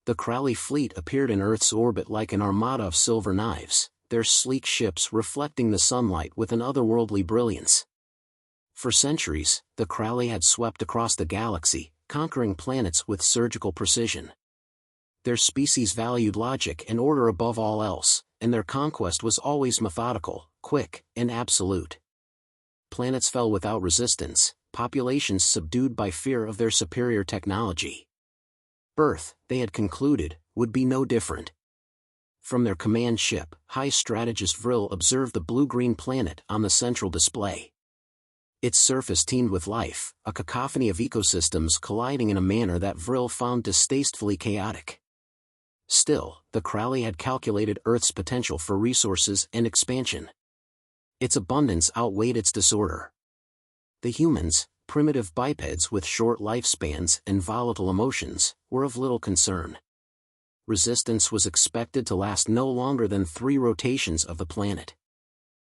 The Crowley fleet appeared in Earth's orbit like an armada of silver knives, their sleek ships reflecting the sunlight with an otherworldly brilliance. For centuries, the Crowley had swept across the galaxy, conquering planets with surgical precision. Their species valued logic and order above all else, and their conquest was always methodical, quick, and absolute. Planets fell without resistance, populations subdued by fear of their superior technology. Earth, they had concluded, would be no different. From their command ship, High Strategist Vril observed the blue-green planet on the central display. Its surface teemed with life, a cacophony of ecosystems colliding in a manner that Vril found distastefully chaotic. Still, the Crowley had calculated Earth's potential for resources and expansion. Its abundance outweighed its disorder. The humans, primitive bipeds with short lifespans and volatile emotions, were of little concern. Resistance was expected to last no longer than 3 rotations of the planet.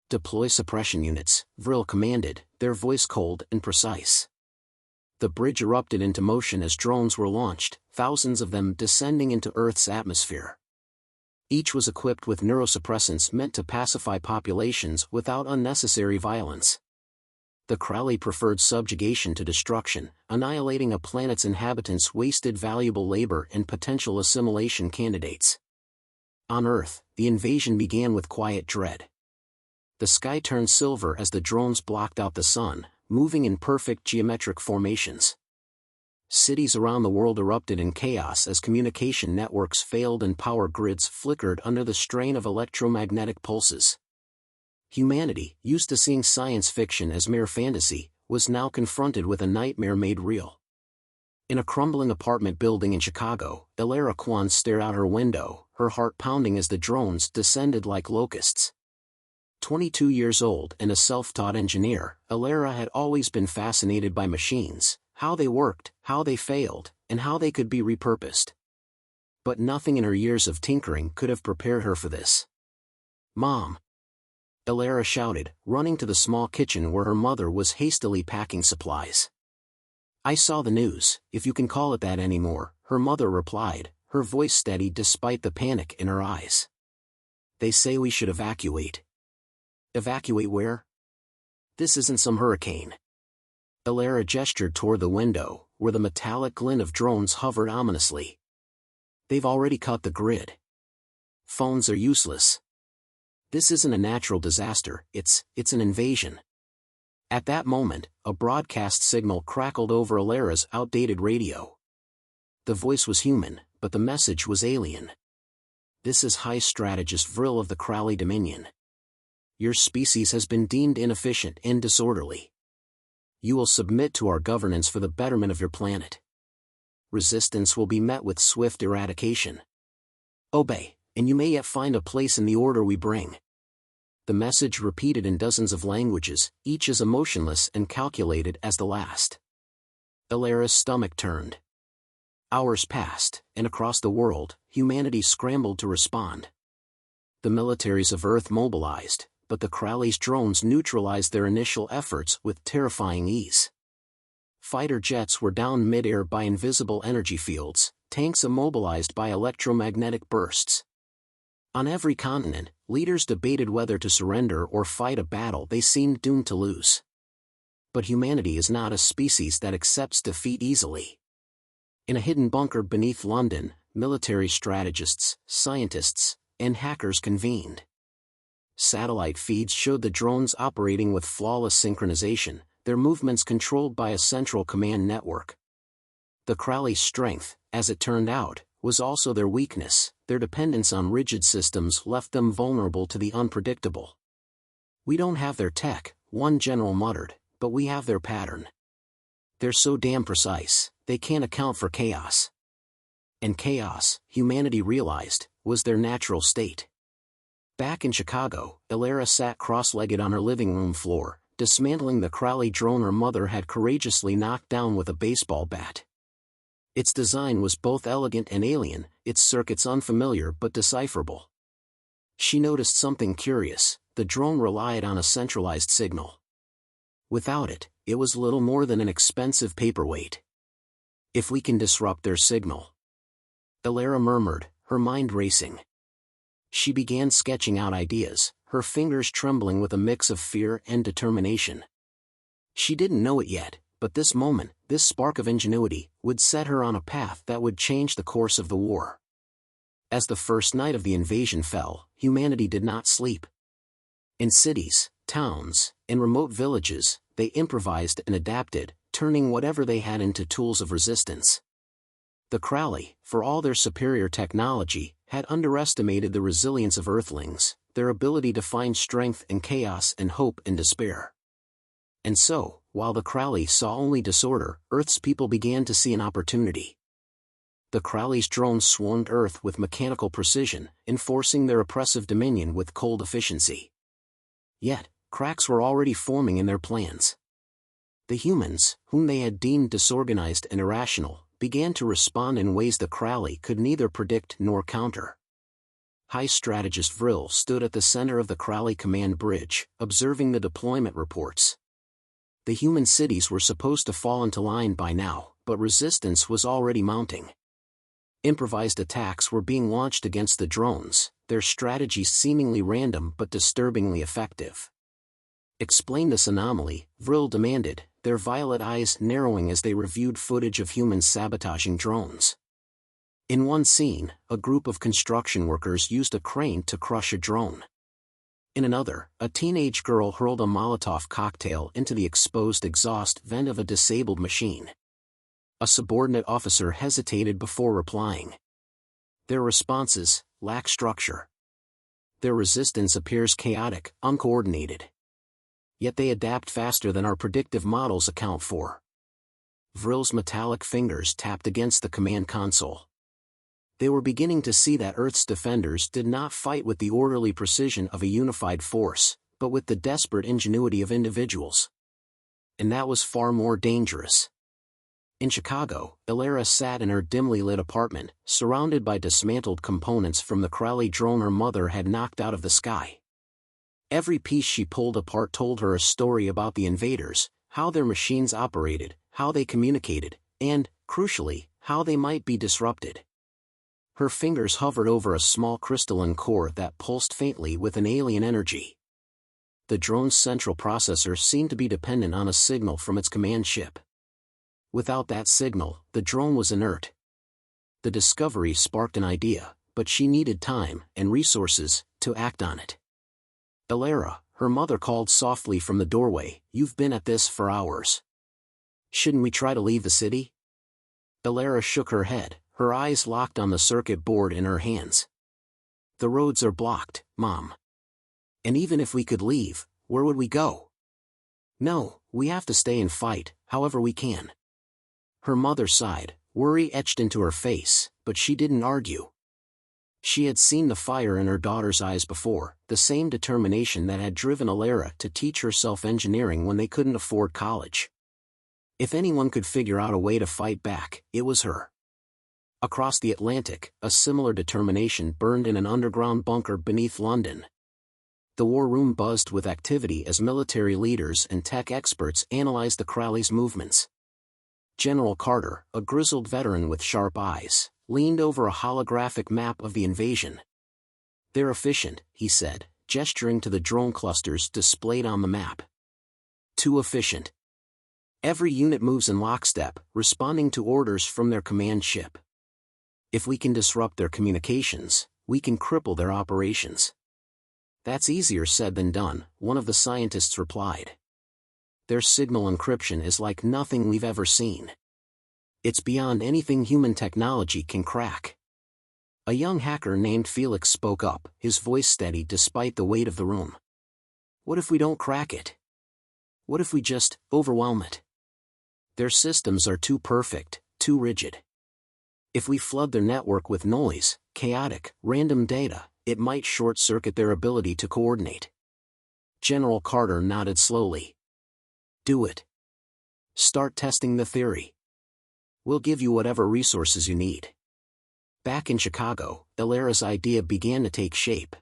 "Deploy suppression units," Vril commanded, their voice cold and precise. The bridge erupted into motion as drones were launched, thousands of them descending into Earth's atmosphere. Each was equipped with neurosuppressants meant to pacify populations without unnecessary violence. The Crowley preferred subjugation to destruction, annihilating a planet's inhabitants wasted valuable labor and potential assimilation candidates. On Earth, the invasion began with quiet dread. The sky turned silver as the drones blocked out the sun, moving in perfect geometric formations. Cities around the world erupted in chaos as communication networks failed and power grids flickered under the strain of electromagnetic pulses. Humanity, used to seeing science fiction as mere fantasy, was now confronted with a nightmare made real. In a crumbling apartment building in Chicago, Elara Kwan stared out her window, her heart pounding as the drones descended like locusts. 22 years old and a self-taught engineer, Elara had always been fascinated by machines, how they worked, how they failed, and how they could be repurposed. But nothing in her years of tinkering could have prepared her for this. "Mom!" Elara shouted, running to the small kitchen where her mother was hastily packing supplies. "I saw the news, if you can call it that anymore," her mother replied, her voice steady despite the panic in her eyes. "They say we should evacuate." "Evacuate where?" "This isn't some hurricane." Elara gestured toward the window, where the metallic glint of drones hovered ominously. "They've already cut the grid. Phones are useless. This isn't a natural disaster, it's an invasion." At that moment, a broadcast signal crackled over Elara's outdated radio. The voice was human, but the message was alien. "This is High Strategist Vril of the Crowley Dominion. Your species has been deemed inefficient and disorderly. You will submit to our governance for the betterment of your planet. Resistance will be met with swift eradication. Obey, and you may yet find a place in the order we bring." The message repeated in dozens of languages, each as emotionless and calculated as the last. Elara's stomach turned. Hours passed, and across the world, humanity scrambled to respond. The militaries of Earth mobilized, but the Crowley's drones neutralized their initial efforts with terrifying ease. Fighter jets were down mid-air by invisible energy fields, tanks immobilized by electromagnetic bursts. On every continent, leaders debated whether to surrender or fight a battle they seemed doomed to lose. But humanity is not a species that accepts defeat easily. In a hidden bunker beneath London, military strategists, scientists, and hackers convened. Satellite feeds showed the drones operating with flawless synchronization, their movements controlled by a central command network. The Crowley's strength, as it turned out, was also their weakness. Their dependence on rigid systems left them vulnerable to the unpredictable. "We don't have their tech," one general muttered, "but we have their pattern. They're so damn precise, they can't account for chaos." And chaos, humanity realized, was their natural state. Back in Chicago, Elara sat cross-legged on her living room floor, dismantling the Crowley drone her mother had courageously knocked down with a baseball bat. Its design was both elegant and alien, its circuits unfamiliar but decipherable. She noticed something curious: the drone relied on a centralized signal. Without it, it was little more than an expensive paperweight. "If we can disrupt their signal, Elara murmured, her mind racing. She began sketching out ideas, her fingers trembling with a mix of fear and determination. She didn't know it yet, but this moment, this spark of ingenuity, would set her on a path that would change the course of the war. As the first night of the invasion fell, humanity did not sleep. In cities, towns, and remote villages, they improvised and adapted, turning whatever they had into tools of resistance. The Crowley, for all their superior technology, had underestimated the resilience of Earthlings, their ability to find strength in chaos and hope in despair. And so, while the Crowley saw only disorder, Earth's people began to see an opportunity. The Crowley's drones swarmed Earth with mechanical precision, enforcing their oppressive dominion with cold efficiency. Yet, cracks were already forming in their plans. The humans, whom they had deemed disorganized and irrational, began to respond in ways the Crowley could neither predict nor counter. High strategist Vril stood at the center of the Crowley command bridge, observing the deployment reports. The human cities were supposed to fall into line by now, but resistance was already mounting. Improvised attacks were being launched against the drones, their strategies seemingly random but disturbingly effective. Explain this anomaly, Vril demanded, their violet eyes narrowing as they reviewed footage of humans sabotaging drones. In one scene, a group of construction workers used a crane to crush a drone. In another, a teenage girl hurled a Molotov cocktail into the exposed exhaust vent of a disabled machine. A subordinate officer hesitated before replying. Their responses lack structure. Their resistance appears chaotic, uncoordinated. Yet they adapt faster than our predictive models account for. Vril's metallic fingers tapped against the command console. They were beginning to see that Earth's defenders did not fight with the orderly precision of a unified force, but with the desperate ingenuity of individuals. And that was far more dangerous. In Chicago, Elara sat in her dimly lit apartment, surrounded by dismantled components from the Crowley drone her mother had knocked out of the sky. Every piece she pulled apart told her a story about the invaders, how their machines operated, how they communicated, and, crucially, how they might be disrupted. Her fingers hovered over a small crystalline core that pulsed faintly with an alien energy. The drone's central processor seemed to be dependent on a signal from its command ship. Without that signal, the drone was inert. The discovery sparked an idea, but she needed time and resources to act on it. Elara, her mother called softly from the doorway, "You've been at this for hours. Shouldn't we try to leave the city?" Elara shook her head, her eyes locked on the circuit board in her hands. "The roads are blocked, Mom. And even if we could leave, where would we go? No, we have to stay and fight, however we can." Her mother sighed, worry etched into her face, but she didn't argue. She had seen the fire in her daughter's eyes before, the same determination that had driven Elara to teach herself engineering when they couldn't afford college. If anyone could figure out a way to fight back, it was her. Across the Atlantic, a similar determination burned in an underground bunker beneath London. The war room buzzed with activity as military leaders and tech experts analyzed the Crowley's movements. General Carter, a grizzled veteran with sharp eyes, leaned over a holographic map of the invasion. "They're efficient," he said, gesturing to the drone clusters displayed on the map. "Too efficient. Every unit moves in lockstep, responding to orders from their command ship. If we can disrupt their communications, we can cripple their operations." "That's easier said than done," one of the scientists replied. "Their signal encryption is like nothing we've ever seen. It's beyond anything human technology can crack." A young hacker named Felix spoke up, his voice steady despite the weight of the room. "What if we don't crack it? What if we just overwhelm it? Their systems are too perfect, too rigid. If we flood their network with noise, chaotic, random data, it might short-circuit their ability to coordinate." General Carter nodded slowly. "Do it. Start testing the theory. We'll give you whatever resources you need." Back in Chicago, Elara's idea began to take shape.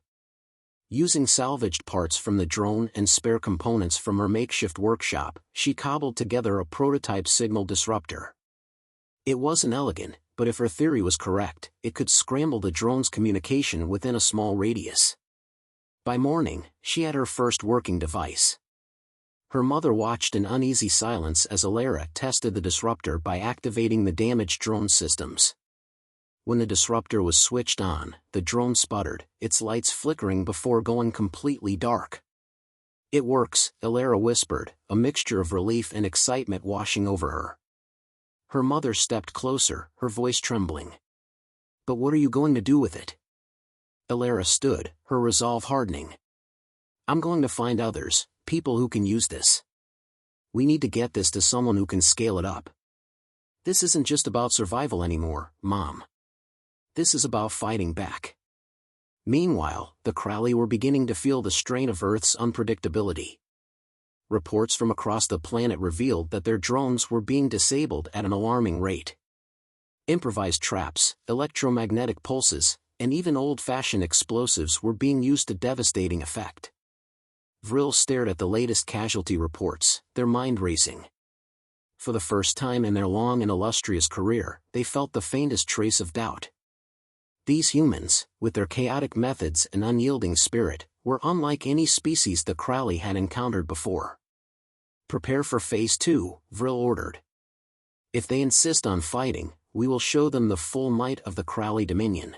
Using salvaged parts from the drone and spare components from her makeshift workshop, she cobbled together a prototype signal disruptor. It wasn't elegant, but if her theory was correct, it could scramble the drone's communication within a small radius. By morning, she had her first working device. Her mother watched in uneasy silence as Alara tested the disruptor by activating the damaged drone systems. When the disruptor was switched on, the drone sputtered, its lights flickering before going completely dark. "It works," Alara whispered, a mixture of relief and excitement washing over her. Her mother stepped closer, her voice trembling. "But what are you going to do with it?" Alara stood, her resolve hardening. "I'm going to find others, people who can use this. We need to get this to someone who can scale it up. This isn't just about survival anymore, Mom. This is about fighting back." Meanwhile, the Crowley were beginning to feel the strain of Earth's unpredictability. Reports from across the planet revealed that their drones were being disabled at an alarming rate. Improvised traps, electromagnetic pulses, and even old-fashioned explosives were being used to devastating effect. Vril stared at the latest casualty reports, their mind racing. For the first time in their long and illustrious career, they felt the faintest trace of doubt. These humans, with their chaotic methods and unyielding spirit, were unlike any species the Crowley had encountered before. "Prepare for Phase 2, Vril ordered. "If they insist on fighting, we will show them the full might of the Crowley Dominion."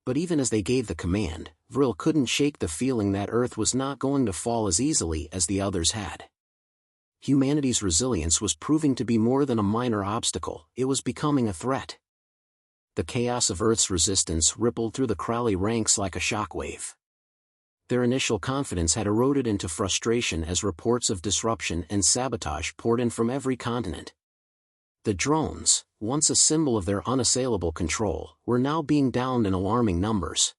But even as they gave the command, Vril couldn't shake the feeling that Earth was not going to fall as easily as the others had. Humanity's resilience was proving to be more than a minor obstacle, it was becoming a threat. The chaos of Earth's resistance rippled through the Crowley ranks like a shockwave. Their initial confidence had eroded into frustration as reports of disruption and sabotage poured in from every continent. The drones, once a symbol of their unassailable control, were now being downed in alarming numbers.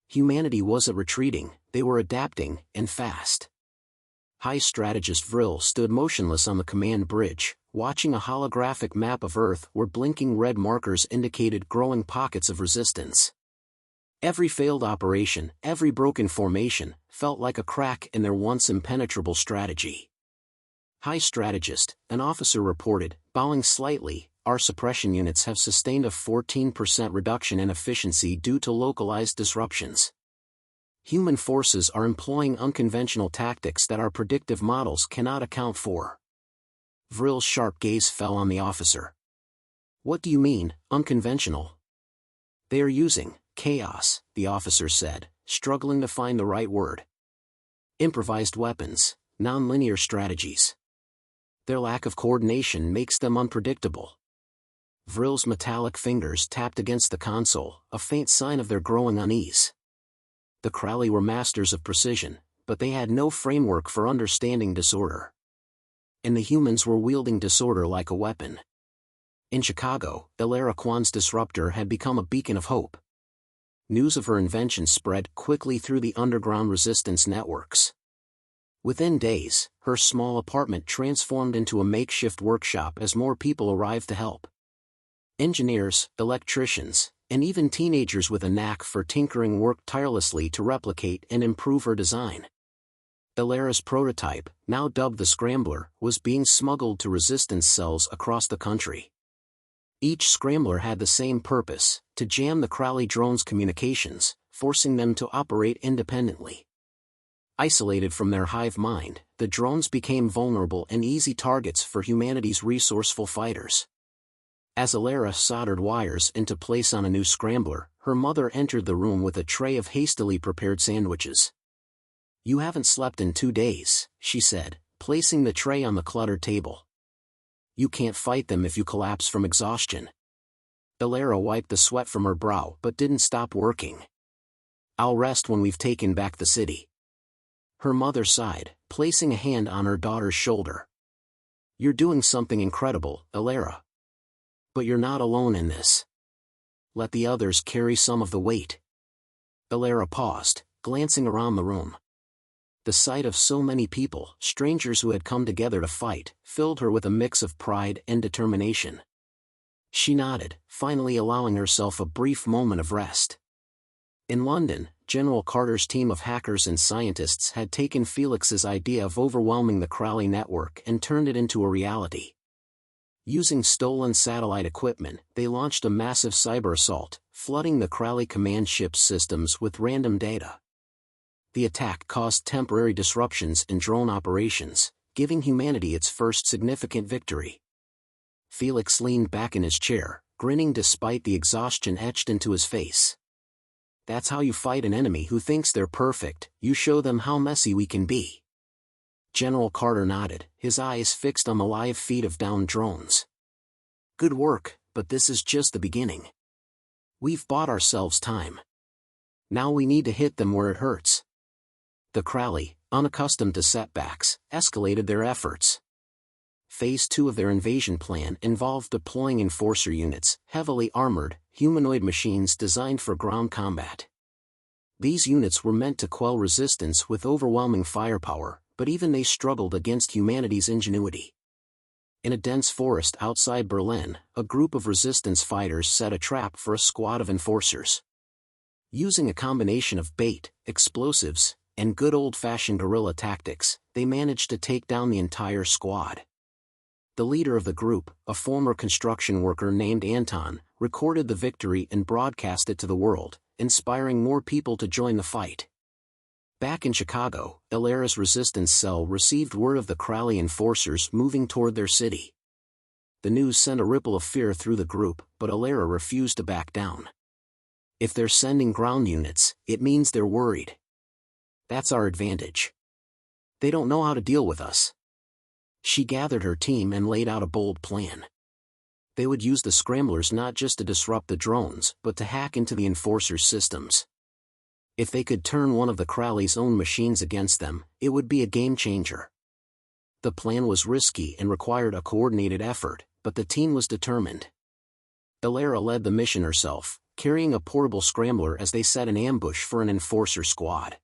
Humanity wasn't retreating, they were adapting, and fast. High Strategist Vril stood motionless on the command bridge, watching a holographic map of Earth where blinking red markers indicated growing pockets of resistance. Every failed operation, every broken formation, felt like a crack in their once impenetrable strategy. "High Strategist," an officer reported, bowing slightly, "our suppression units have sustained a 14% reduction in efficiency due to localized disruptions. Human forces are employing unconventional tactics that our predictive models cannot account for." Vril's sharp gaze fell on the officer. "What do you mean, unconventional?" "They are using chaos," the officer said, struggling to find the right word. "Improvised weapons, non-linear strategies. Their lack of coordination makes them unpredictable." Vril's metallic fingers tapped against the console, a faint sign of their growing unease. The Crowley were masters of precision, but they had no framework for understanding disorder. And the humans were wielding disorder like a weapon. In Chicago, Alara Kwan's disruptor had become a beacon of hope. News of her invention spread quickly through the underground resistance networks. Within days, her small apartment transformed into a makeshift workshop as more people arrived to help. Engineers, electricians, and even teenagers with a knack for tinkering worked tirelessly to replicate and improve her design. Alara's prototype, now dubbed the Scrambler, was being smuggled to resistance cells across the country. Each Scrambler had the same purpose, to jam the Crowley drones' communications, forcing them to operate independently. Isolated from their hive mind, the drones became vulnerable and easy targets for humanity's resourceful fighters. As Alara soldered wires into place on a new Scrambler, her mother entered the room with a tray of hastily prepared sandwiches. "You haven't slept in 2 days," she said, placing the tray on the cluttered table. "You can't fight them if you collapse from exhaustion." Alara wiped the sweat from her brow but didn't stop working. "I'll rest when we've taken back the city." Her mother sighed, placing a hand on her daughter's shoulder. "You're doing something incredible, Alara. But you're not alone in this. Let the others carry some of the weight." Alara paused, glancing around the room. The sight of so many people, strangers who had come together to fight, filled her with a mix of pride and determination. She nodded, finally allowing herself a brief moment of rest. In London, General Carter's team of hackers and scientists had taken Felix's idea of overwhelming the Crowley network and turned it into a reality. Using stolen satellite equipment, they launched a massive cyber assault, flooding the Crowley command ship's systems with random data. The attack caused temporary disruptions in drone operations, giving humanity its first significant victory. Felix leaned back in his chair, grinning despite the exhaustion etched into his face. That's how you fight an enemy who thinks they're perfect, you show them how messy we can be. General Carter nodded, his eyes fixed on the live feed of downed drones. Good work, but this is just the beginning. We've bought ourselves time. Now we need to hit them where it hurts. The Crowley, unaccustomed to setbacks, escalated their efforts. Phase 2 of their invasion plan involved deploying enforcer units, heavily armored, humanoid machines designed for ground combat. These units were meant to quell resistance with overwhelming firepower, but even they struggled against humanity's ingenuity. In a dense forest outside Berlin, a group of resistance fighters set a trap for a squad of enforcers. Using a combination of bait, explosives, and good old-fashioned guerrilla tactics, they managed to take down the entire squad. The leader of the group, a former construction worker named Anton, recorded the victory and broadcast it to the world, inspiring more people to join the fight. Back in Chicago, Illyra's resistance cell received word of the Crowley enforcers moving toward their city. The news sent a ripple of fear through the group, but Illyra refused to back down. If they're sending ground units, it means they're worried. That's our advantage. They don't know how to deal with us. She gathered her team and laid out a bold plan. They would use the scramblers not just to disrupt the drones, but to hack into the enforcers' systems. If they could turn one of the Crowley's own machines against them, it would be a game-changer. The plan was risky and required a coordinated effort, but the team was determined. Illyra led the mission herself, carrying a portable scrambler as they set an ambush for an enforcer squad.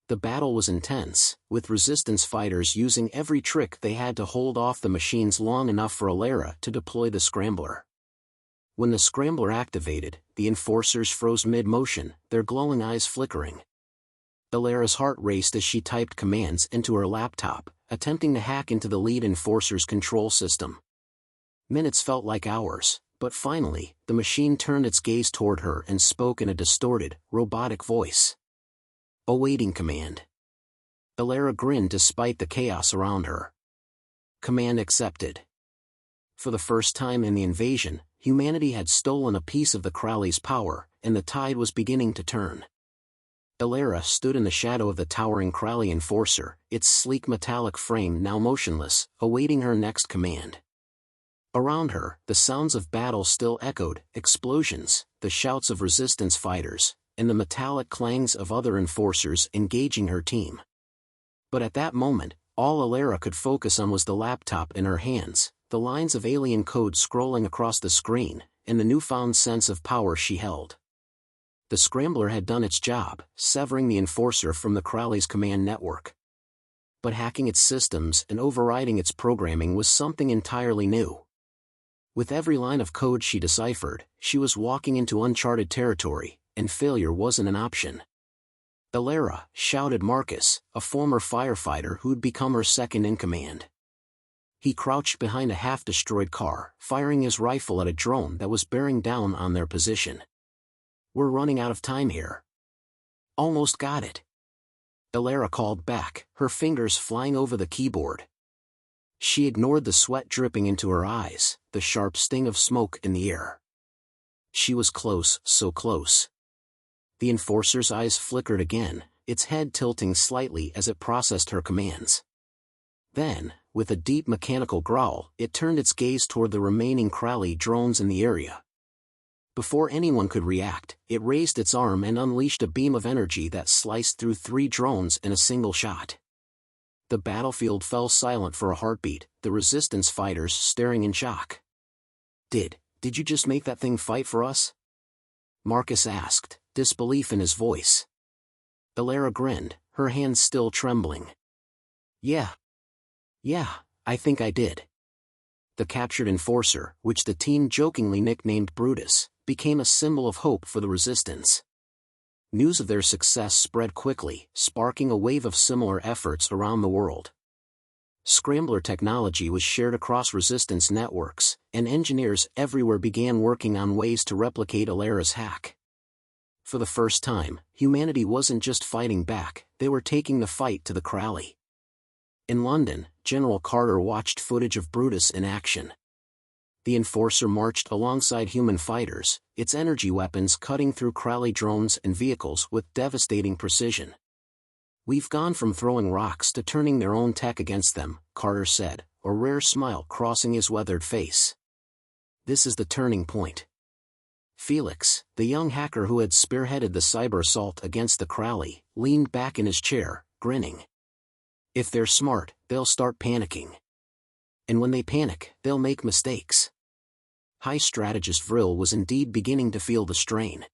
The battle was intense, with resistance fighters using every trick they had to hold off the machines long enough for Illyra to deploy the scrambler. When the scrambler activated, the enforcers froze mid-motion, their glowing eyes flickering. Illyra's heart raced as she typed commands into her laptop, attempting to hack into the lead enforcer's control system. Minutes felt like hours, but finally, the machine turned its gaze toward her and spoke in a distorted, robotic voice. Awaiting command. Illyra grinned despite the chaos around her. Command accepted. For the first time in the invasion, humanity had stolen a piece of the Crowley's power, and the tide was beginning to turn. Illyra stood in the shadow of the towering Crowley enforcer, its sleek metallic frame now motionless, awaiting her next command. Around her, the sounds of battle still echoed, explosions, the shouts of resistance fighters, and the metallic clangs of other enforcers engaging her team. But at that moment, all Illyra could focus on was the laptop in her hands, the lines of alien code scrolling across the screen, and the newfound sense of power she held. The scrambler had done its job, severing the enforcer from the Crowley's command network. But hacking its systems and overriding its programming was something entirely new. With every line of code she deciphered, she was walking into uncharted territory, and failure wasn't an option. Illyra, shouted Marcus, a former firefighter who'd become her second in command. He crouched behind a half-destroyed car, firing his rifle at a drone that was bearing down on their position. We're running out of time here. Almost got it. Illyra called back, her fingers flying over the keyboard. She ignored the sweat dripping into her eyes, the sharp sting of smoke in the air. She was close, so close. The enforcer's eyes flickered again, its head tilting slightly as it processed her commands. Then, with a deep mechanical growl, it turned its gaze toward the remaining Crowley drones in the area. Before anyone could react, it raised its arm and unleashed a beam of energy that sliced through 3 drones in a single shot. The battlefield fell silent for a heartbeat, the resistance fighters staring in shock. Did you just make that thing fight for us? Marcus asked, disbelief in his voice. Illyra grinned, her hands still trembling. Yeah, I think I did. The captured enforcer, which the team jokingly nicknamed Brutus, became a symbol of hope for the resistance. News of their success spread quickly, sparking a wave of similar efforts around the world. Scrambler technology was shared across resistance networks, and engineers everywhere began working on ways to replicate Alera's hack. For the first time, humanity wasn't just fighting back, they were taking the fight to the Crowley. In London, General Carter watched footage of Brutus in action. The Enforcer marched alongside human fighters, its energy weapons cutting through Crowley drones and vehicles with devastating precision. "We've gone from throwing rocks to turning their own tech against them," Carter said, a rare smile crossing his weathered face. "This is the turning point." Felix, the young hacker who had spearheaded the cyber assault against the Crowley, leaned back in his chair, grinning. "If they're smart, they'll start panicking. And when they panic, they'll make mistakes." High strategist Vril was indeed beginning to feel the strain.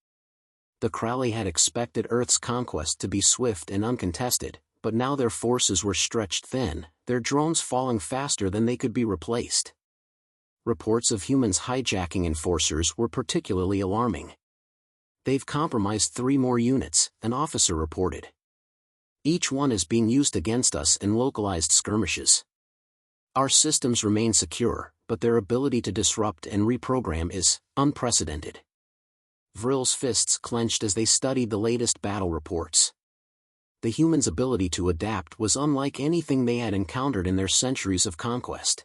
The Crowley had expected Earth's conquest to be swift and uncontested, but now their forces were stretched thin, their drones falling faster than they could be replaced. Reports of humans hijacking Enforcers were particularly alarming. "They've compromised 3 more units," an officer reported. "Each one is being used against us in localized skirmishes. Our systems remain secure, but their ability to disrupt and reprogram is unprecedented." Vril's fists clenched as they studied the latest battle reports. The humans' ability to adapt was unlike anything they had encountered in their centuries of conquest.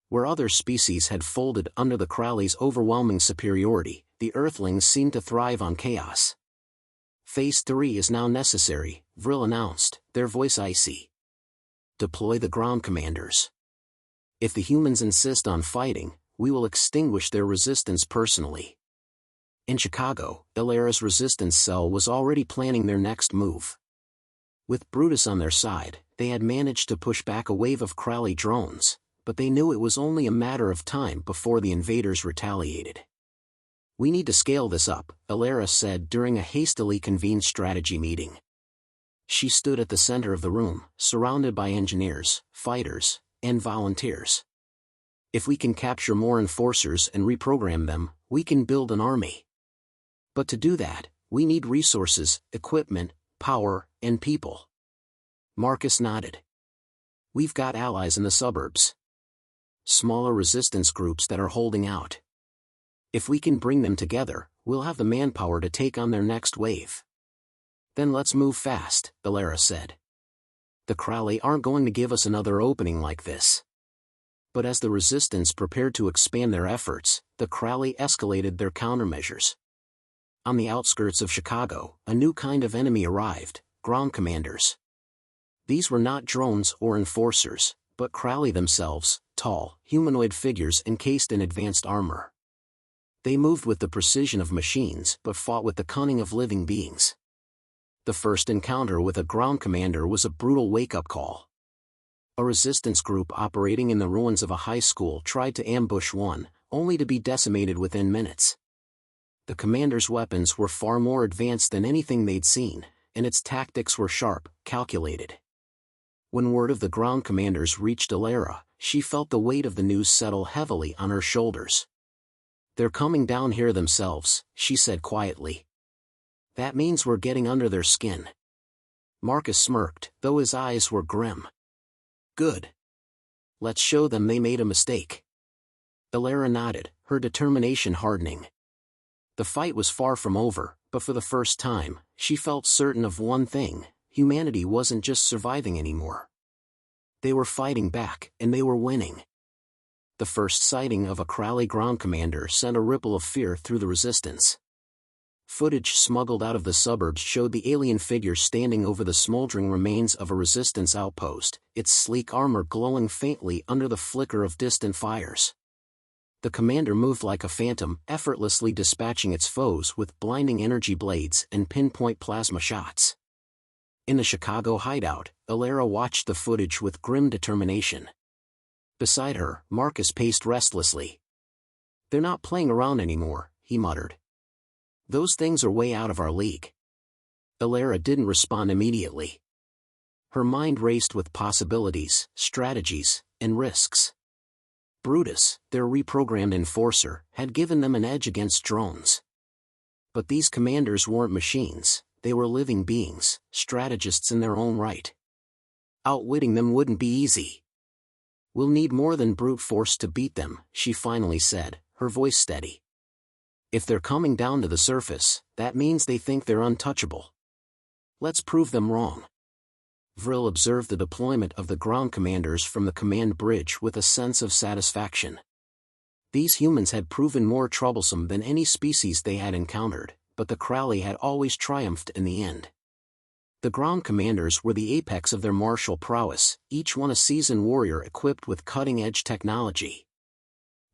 Where other species had folded under the Crowley's overwhelming superiority, the Earthlings seemed to thrive on chaos. "Phase 3 is now necessary," Vril announced, their voice icy. "Deploy the ground commanders. If the humans insist on fighting, we will extinguish their resistance personally." In Chicago, Alera's resistance cell was already planning their next move. With Brutus on their side, they had managed to push back a wave of Crowley drones, but they knew it was only a matter of time before the invaders retaliated. "We need to scale this up," Alera said during a hastily convened strategy meeting. She stood at the center of the room, surrounded by engineers, fighters, and volunteers. "If we can capture more Enforcers and reprogram them, we can build an army. But to do that, we need resources, equipment, power, and people." Marcus nodded. "We've got allies in the suburbs. Smaller resistance groups that are holding out. If we can bring them together, we'll have the manpower to take on their next wave." "Then let's move fast," Alera said. "The Crowley aren't going to give us another opening like this." But as the resistance prepared to expand their efforts, the Crowley escalated their countermeasures. On the outskirts of Chicago, a new kind of enemy arrived: ground commanders. These were not drones or Enforcers, but Crowley themselves, tall, humanoid figures encased in advanced armor. They moved with the precision of machines but fought with the cunning of living beings. The first encounter with a ground commander was a brutal wake-up call. A resistance group operating in the ruins of a high school tried to ambush one, only to be decimated within minutes. The commander's weapons were far more advanced than anything they'd seen, and its tactics were sharp, calculated. When word of the ground commanders reached Alera, she felt the weight of the news settle heavily on her shoulders. "They're coming down here themselves," she said quietly. "That means we're getting under their skin." Marcus smirked, though his eyes were grim. "Good. Let's show them they made a mistake." Alera nodded, her determination hardening. The fight was far from over, but for the first time, she felt certain of one thing: humanity wasn't just surviving anymore. They were fighting back, and they were winning. The first sighting of a Crowley ground commander sent a ripple of fear through the resistance. Footage smuggled out of the suburbs showed the alien figure standing over the smoldering remains of a resistance outpost, its sleek armor glowing faintly under the flicker of distant fires. The commander moved like a phantom, effortlessly dispatching its foes with blinding energy blades and pinpoint plasma shots. In the Chicago hideout, Alera watched the footage with grim determination. Beside her, Marcus paced restlessly. "They're not playing around anymore," he muttered. "Those things are way out of our league." Alera didn't respond immediately. Her mind raced with possibilities, strategies, and risks. Brutus, their reprogrammed Enforcer, had given them an edge against drones. But these commanders weren't machines, they were living beings, strategists in their own right. Outwitting them wouldn't be easy. "We'll need more than brute force to beat them," she finally said, her voice steady. "If they're coming down to the surface, that means they think they're untouchable. Let's prove them wrong." Vril observed the deployment of the ground commanders from the command bridge with a sense of satisfaction. These humans had proven more troublesome than any species they had encountered, but the Crowley had always triumphed in the end. The ground commanders were the apex of their martial prowess, each one a seasoned warrior equipped with cutting-edge technology.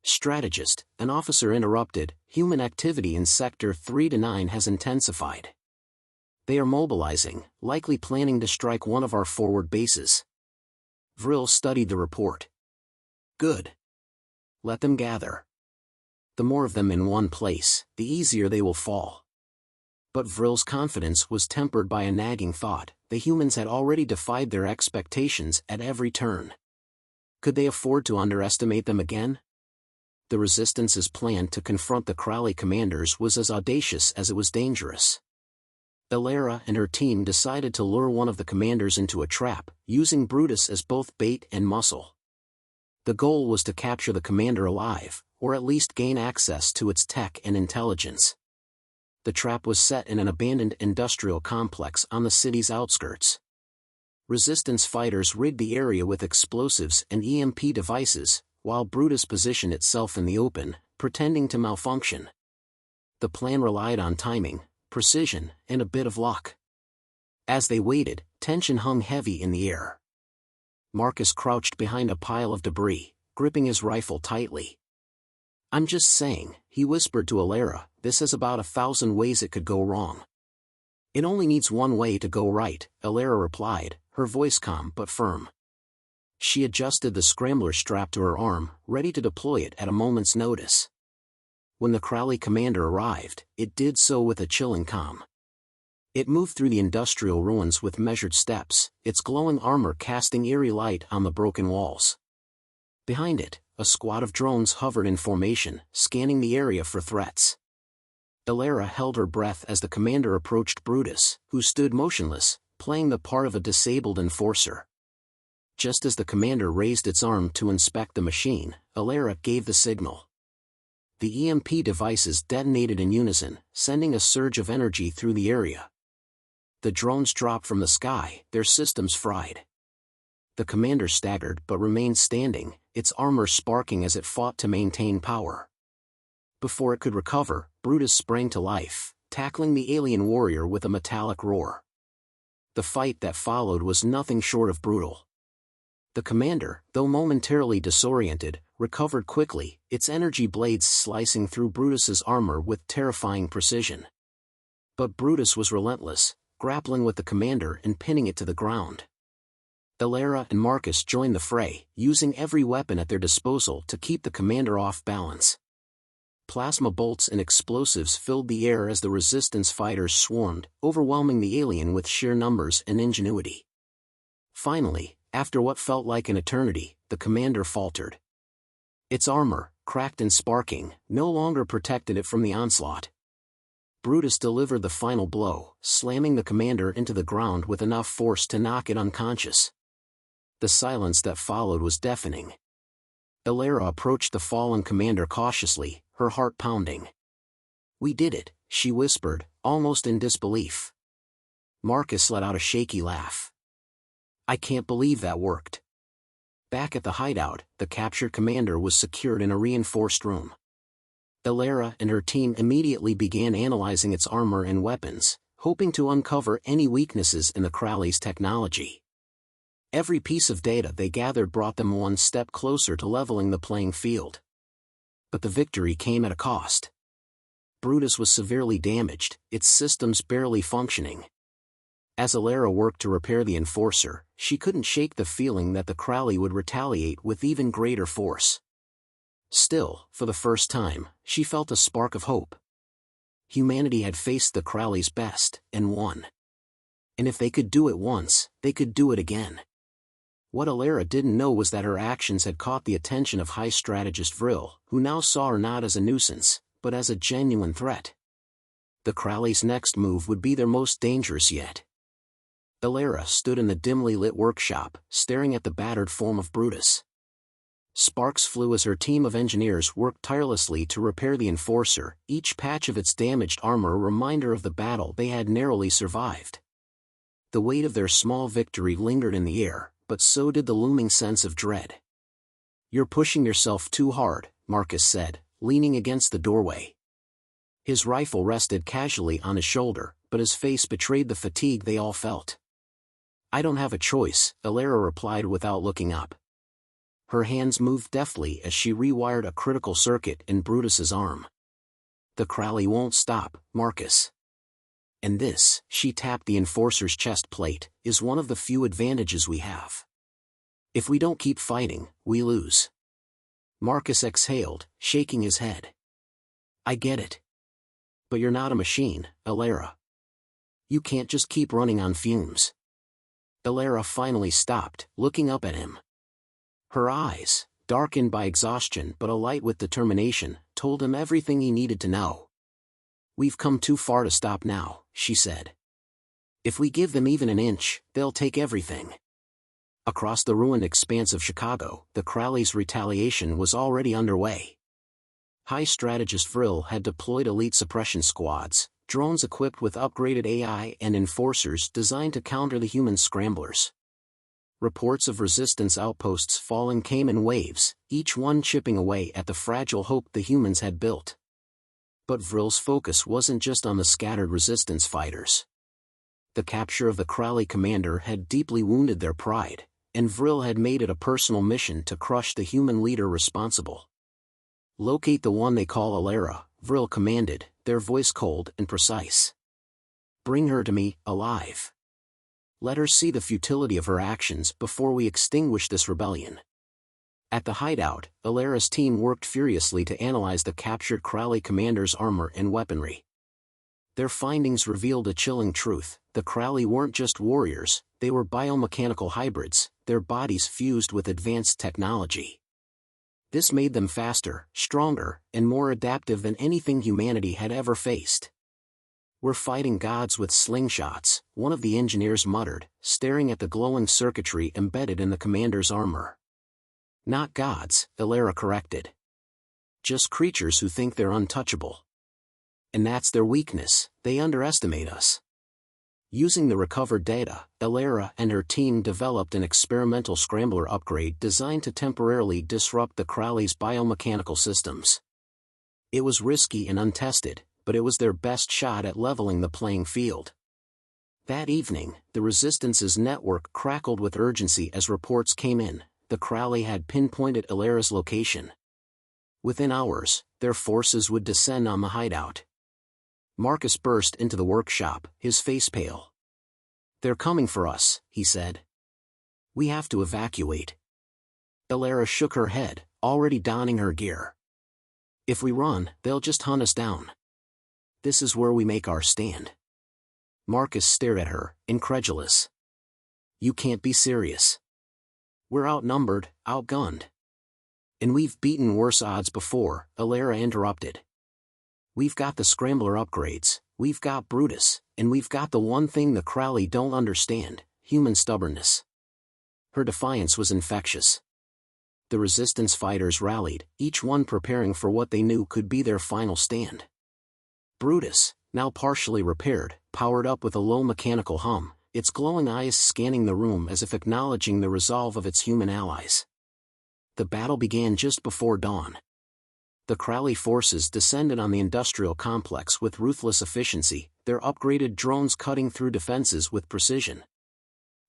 "Strategist," an officer interrupted, "human activity in Sector 3-9 has intensified. They are mobilizing, likely planning to strike one of our forward bases." Vril studied the report. "Good. Let them gather. The more of them in one place, the easier they will fall." But Vril's confidence was tempered by a nagging thought: the humans had already defied their expectations at every turn. Could they afford to underestimate them again? The Resistance's plan to confront the Crowley commanders was as audacious as it was dangerous. Alara and her team decided to lure one of the commanders into a trap, using Brutus as both bait and muscle. The goal was to capture the commander alive, or at least gain access to its tech and intelligence. The trap was set in an abandoned industrial complex on the city's outskirts. Resistance fighters rigged the area with explosives and EMP devices, while Brutus positioned itself in the open, pretending to malfunction. The plan relied on timing, precision, and a bit of luck. As they waited, tension hung heavy in the air. Marcus crouched behind a pile of debris, gripping his rifle tightly. "I'm just saying," he whispered to Alara, "this is about 1,000 ways it could go wrong." "It only needs one way to go right," Alara replied, her voice calm but firm. She adjusted the scrambler strap to her arm, ready to deploy it at a moment's notice. When the Crowley commander arrived, it did so with a chilling calm. It moved through the industrial ruins with measured steps, its glowing armor casting eerie light on the broken walls. Behind it, a squad of drones hovered in formation, scanning the area for threats. Alara held her breath as the commander approached Brutus, who stood motionless, playing the part of a disabled enforcer. Just as the commander raised its arm to inspect the machine, Alara gave the signal. The EMP devices detonated in unison, sending a surge of energy through the area. The drones dropped from the sky, their systems fried. The commander staggered but remained standing, its armor sparking as it fought to maintain power. Before it could recover, Brutus sprang to life, tackling the alien warrior with a metallic roar. The fight that followed was nothing short of brutal. The commander, though momentarily disoriented, recovered quickly, its energy blades slicing through Brutus's armor with terrifying precision. But Brutus was relentless, grappling with the commander and pinning it to the ground. Alara and Marcus joined the fray, using every weapon at their disposal to keep the commander off balance. Plasma bolts and explosives filled the air as the resistance fighters swarmed, overwhelming the alien with sheer numbers and ingenuity. Finally, after what felt like an eternity, the commander faltered. Its armor, cracked and sparking, no longer protected it from the onslaught. Brutus delivered the final blow, slamming the commander into the ground with enough force to knock it unconscious. The silence that followed was deafening. Alara approached the fallen commander cautiously, her heart pounding. "We did it," she whispered, almost in disbelief. Marcus let out a shaky laugh. "I can't believe that worked." Back at the hideout, the captured commander was secured in a reinforced room. Alara and her team immediately began analyzing its armor and weapons, hoping to uncover any weaknesses in the Crowley's technology. Every piece of data they gathered brought them one step closer to leveling the playing field. But the victory came at a cost. Brutus was severely damaged, its systems barely functioning. As Alara worked to repair the enforcer, she couldn't shake the feeling that the Crowley would retaliate with even greater force. Still, for the first time, she felt a spark of hope. Humanity had faced the Crowley's best, and won. And if they could do it once, they could do it again. What Alara didn't know was that her actions had caught the attention of High Strategist Vril, who now saw her not as a nuisance, but as a genuine threat. The Crowley's next move would be their most dangerous yet. Alara stood in the dimly lit workshop, staring at the battered form of Brutus. Sparks flew as her team of engineers worked tirelessly to repair the Enforcer, each patch of its damaged armor a reminder of the battle they had narrowly survived. The weight of their small victory lingered in the air, but so did the looming sense of dread. "You're pushing yourself too hard," Marcus said, leaning against the doorway. His rifle rested casually on his shoulder, but his face betrayed the fatigue they all felt. "I don't have a choice," Alara replied without looking up. Her hands moved deftly as she rewired a critical circuit in Brutus's arm. "The Crowley won't stop, Marcus. And this," she tapped the Enforcer's chest plate, "is one of the few advantages we have. If we don't keep fighting, we lose." Marcus exhaled, shaking his head. "I get it. But you're not a machine, Alara. You can't just keep running on fumes." Alara finally stopped, looking up at him. Her eyes, darkened by exhaustion but alight with determination, told him everything he needed to know. "We've come too far to stop now," she said. "If we give them even an inch, they'll take everything." Across the ruined expanse of Chicago, the Crowley's retaliation was already underway. High strategist Vril had deployed elite suppression squads, drones equipped with upgraded AI and enforcers designed to counter the human scramblers. Reports of resistance outposts falling came in waves, each one chipping away at the fragile hope the humans had built. But Vril's focus wasn't just on the scattered resistance fighters. The capture of the Crowley commander had deeply wounded their pride, and Vril had made it a personal mission to crush the human leader responsible. "Locate the one they call Alara," Vril commanded, their voice cold and precise. "Bring her to me, alive. Let her see the futility of her actions before we extinguish this rebellion." At the hideout, Alara's team worked furiously to analyze the captured Crowley commander's armor and weaponry. Their findings revealed a chilling truth: the Crowley weren't just warriors, they were biomechanical hybrids, their bodies fused with advanced technology. This made them faster, stronger, and more adaptive than anything humanity had ever faced. "We're fighting gods with slingshots," one of the engineers muttered, staring at the glowing circuitry embedded in the commander's armor. "Not gods," Alara corrected. "Just creatures who think they're untouchable. And that's their weakness, they underestimate us." Using the recovered data, Alara and her team developed an experimental scrambler upgrade designed to temporarily disrupt the Crowley's biomechanical systems. It was risky and untested, but it was their best shot at leveling the playing field. That evening, the Resistance's network crackled with urgency as reports came in. The Crowley had pinpointed Alara's location. Within hours, their forces would descend on the hideout. Marcus burst into the workshop, his face pale. "They're coming for us," he said. "We have to evacuate." Alara shook her head, already donning her gear. "If we run, they'll just hunt us down. This is where we make our stand." Marcus stared at her, incredulous. "You can't be serious." "We're outnumbered, outgunned. And we've beaten worse odds before," Alara interrupted. "We've got the scrambler upgrades, we've got Brutus, and we've got the one thing the Crowley don't understand: human stubbornness." Her defiance was infectious. The resistance fighters rallied, each one preparing for what they knew could be their final stand. Brutus, now partially repaired, powered up with a low mechanical hum, its glowing eyes scanning the room as if acknowledging the resolve of its human allies. The battle began just before dawn. The Crowley forces descended on the industrial complex with ruthless efficiency, their upgraded drones cutting through defenses with precision.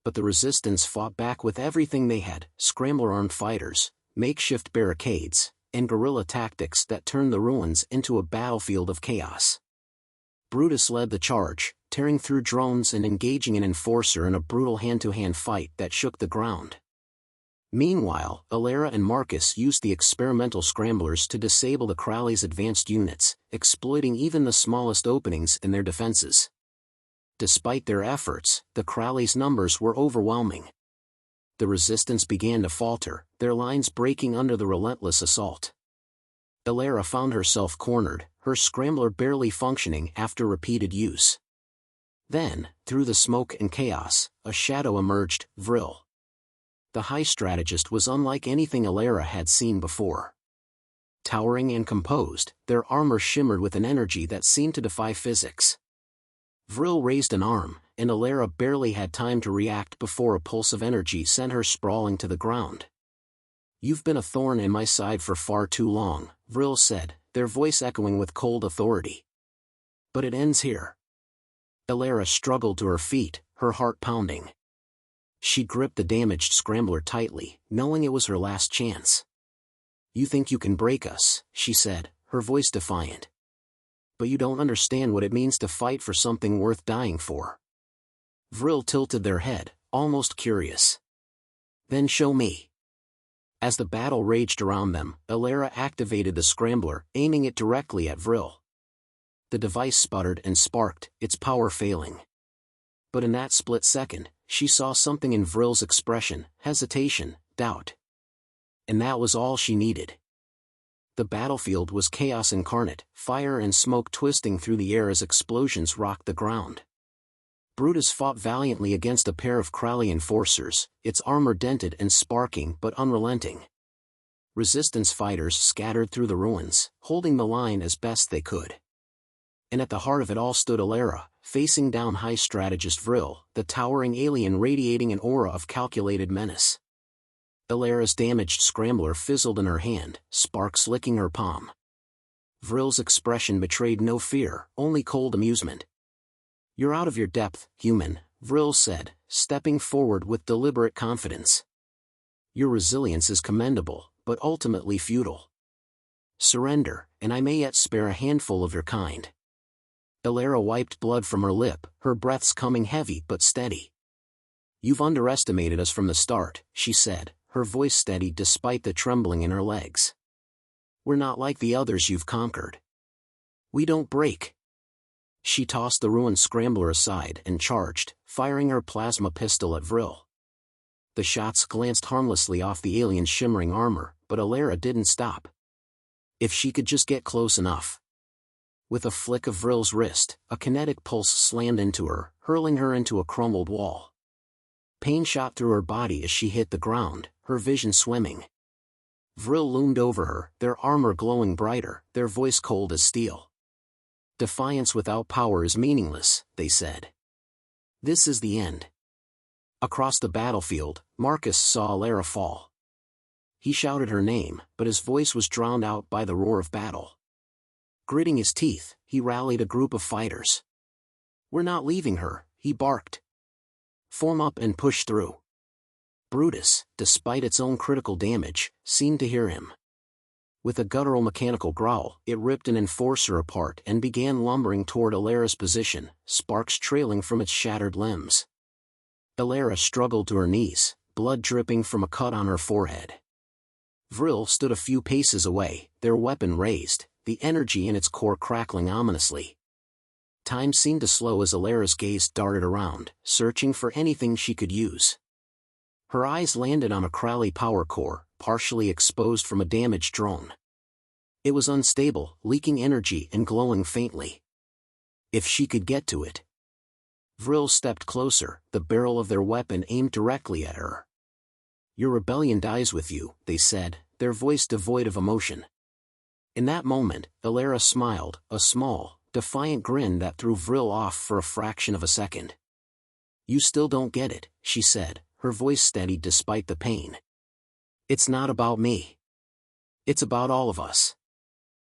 But the resistance fought back with everything they had: scrambler-armed fighters, makeshift barricades, and guerrilla tactics that turned the ruins into a battlefield of chaos. Brutus led the charge, tearing through drones and engaging an enforcer in a brutal hand-to-hand fight that shook the ground. Meanwhile, Alara and Marcus used the experimental scramblers to disable the Crowley's advanced units, exploiting even the smallest openings in their defenses. Despite their efforts, the Crowley's numbers were overwhelming. The resistance began to falter, their lines breaking under the relentless assault. Alara found herself cornered, her scrambler barely functioning after repeated use. Then, through the smoke and chaos, a shadow emerged: Vril. the high strategist was unlike anything Alara had seen before. Towering and composed, their armor shimmered with an energy that seemed to defy physics. Vril raised an arm, and Alara barely had time to react before a pulse of energy sent her sprawling to the ground. "You've been a thorn in my side for far too long," Vril said, their voice echoing with cold authority. "But it ends here." Alara struggled to her feet, her heart pounding. She gripped the damaged scrambler tightly, knowing it was her last chance. "You think you can break us," she said, her voice defiant. "But you don't understand what it means to fight for something worth dying for." Vril tilted their head, almost curious. "Then show me." As the battle raged around them, Alara activated the scrambler, aiming it directly at Vril. The device sputtered and sparked, its power failing. But in that split second, she saw something in Vril's expression: hesitation, doubt. And that was all she needed. The battlefield was chaos incarnate, fire and smoke twisting through the air as explosions rocked the ground. Brutus fought valiantly against a pair of Crowley enforcers, its armor dented and sparking but unrelenting. Resistance fighters scattered through the ruins, holding the line as best they could. And at the heart of it all stood Alara, facing down high strategist Vril, the towering alien radiating an aura of calculated menace. Alara's damaged scrambler fizzled in her hand, sparks licking her palm. Vril's expression betrayed no fear, only cold amusement. "You're out of your depth, human," Vril said, stepping forward with deliberate confidence. "Your resilience is commendable, but ultimately futile. Surrender, and I may yet spare a handful of your kind." Alara wiped blood from her lip, her breaths coming heavy but steady. "You've underestimated us from the start," she said, her voice steady despite the trembling in her legs. "We're not like the others you've conquered. We don't break." She tossed the ruined scrambler aside and charged, firing her plasma pistol at Vril. The shots glanced harmlessly off the alien's shimmering armor, but Alara didn't stop. If she could just get close enough. With a flick of Vril's wrist, a kinetic pulse slammed into her, hurling her into a crumbled wall. Pain shot through her body as she hit the ground, her vision swimming. Vril loomed over her, their armor glowing brighter, their voice cold as steel. "Defiance without power is meaningless," they said. "This is the end." Across the battlefield, Marcus saw Alara fall. He shouted her name, but his voice was drowned out by the roar of battle. Gritting his teeth, he rallied a group of fighters. "We're not leaving her," he barked. "Form up and push through." Brutus, despite its own critical damage, seemed to hear him. With a guttural mechanical growl, it ripped an enforcer apart and began lumbering toward Alara's position, sparks trailing from its shattered limbs. Alara struggled to her knees, blood dripping from a cut on her forehead. Vril stood a few paces away, their weapon raised, the energy in its core crackling ominously. Time seemed to slow as Alara's gaze darted around, searching for anything she could use. Her eyes landed on a Crowley power core, partially exposed from a damaged drone. It was unstable, leaking energy and glowing faintly. If she could get to it. Vril stepped closer, the barrel of their weapon aimed directly at her. "Your rebellion dies with you," they said, their voice devoid of emotion. In that moment, Alara smiled, a small, defiant grin that threw Vril off for a fraction of a second. "You still don't get it," she said, her voice steady despite the pain. "It's not about me. It's about all of us."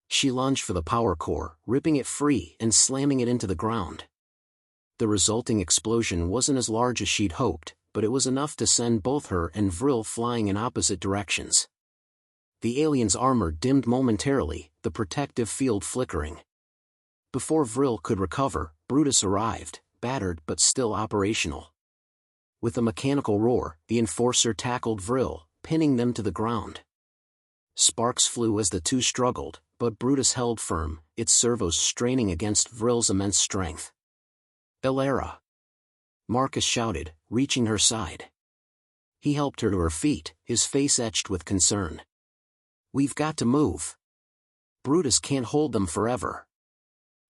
She lunged for the power core, ripping it free and slamming it into the ground. The resulting explosion wasn't as large as she'd hoped, but it was enough to send both her and Vril flying in opposite directions. The alien's armor dimmed momentarily, the protective field flickering. Before Vril could recover, Brutus arrived, battered but still operational. With a mechanical roar, the enforcer tackled Vril, pinning them to the ground. Sparks flew as the two struggled, but Brutus held firm, its servos straining against Vril's immense strength. "Alara!" Marcus shouted, reaching her side. He helped her to her feet, his face etched with concern. "We've got to move. Brutus can't hold them forever."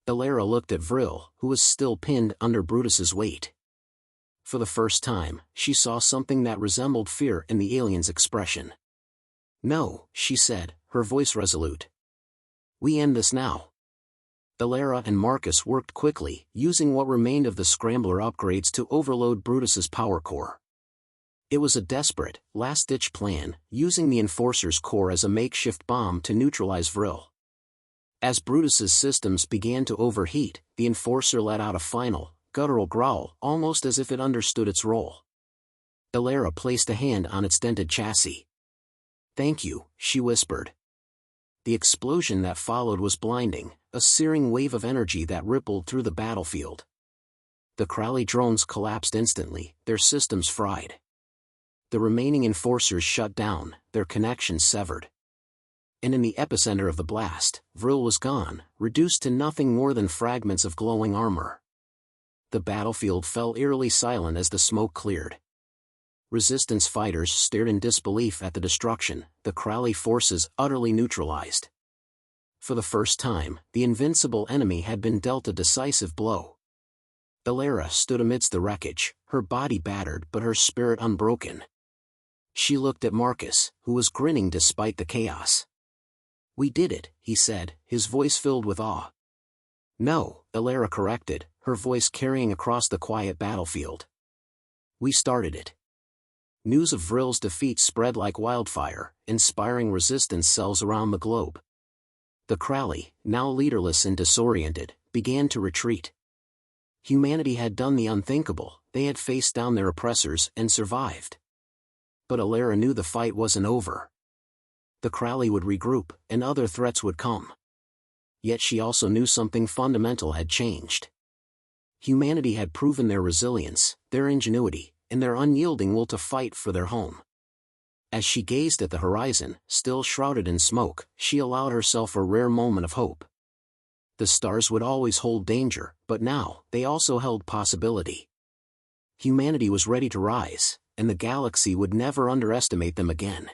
Alara looked at Vril, who was still pinned under Brutus's weight. For the first time, she saw something that resembled fear in the alien's expression. "No," she said, her voice resolute. "We end this now." Illyra and Marcus worked quickly, using what remained of the scrambler upgrades to overload Brutus's power core. It was a desperate, last-ditch plan, using the Enforcer's core as a makeshift bomb to neutralize Vril. As Brutus's systems began to overheat, the Enforcer let out a final, guttural growl, almost as if it understood its role. Illyra placed a hand on its dented chassis. "Thank you," she whispered. The explosion that followed was blinding, a searing wave of energy that rippled through the battlefield. The Crowley drones collapsed instantly, their systems fried. The remaining Enforcers shut down, their connections severed. And in the epicenter of the blast, Vril was gone, reduced to nothing more than fragments of glowing armor. The battlefield fell eerily silent as the smoke cleared. Resistance fighters stared in disbelief at the destruction, the Crowley forces utterly neutralized. For the first time, the invincible enemy had been dealt a decisive blow. Illyra stood amidst the wreckage, her body battered but her spirit unbroken. She looked at Marcus, who was grinning despite the chaos. "We did it," he said, his voice filled with awe. "No," Illyra corrected, her voice carrying across the quiet battlefield. "We started it." News of Vril's defeat spread like wildfire, inspiring resistance cells around the globe. The Crowley, now leaderless and disoriented, began to retreat. Humanity had done the unthinkable, they had faced down their oppressors and survived. But Illyra knew the fight wasn't over. The Crowley would regroup, and other threats would come. Yet she also knew something fundamental had changed. Humanity had proven their resilience, their ingenuity, and their unyielding will to fight for their home. As she gazed at the horizon, still shrouded in smoke, she allowed herself a rare moment of hope. The stars would always hold danger, but now, they also held possibility. Humanity was ready to rise, and the galaxy would never underestimate them again.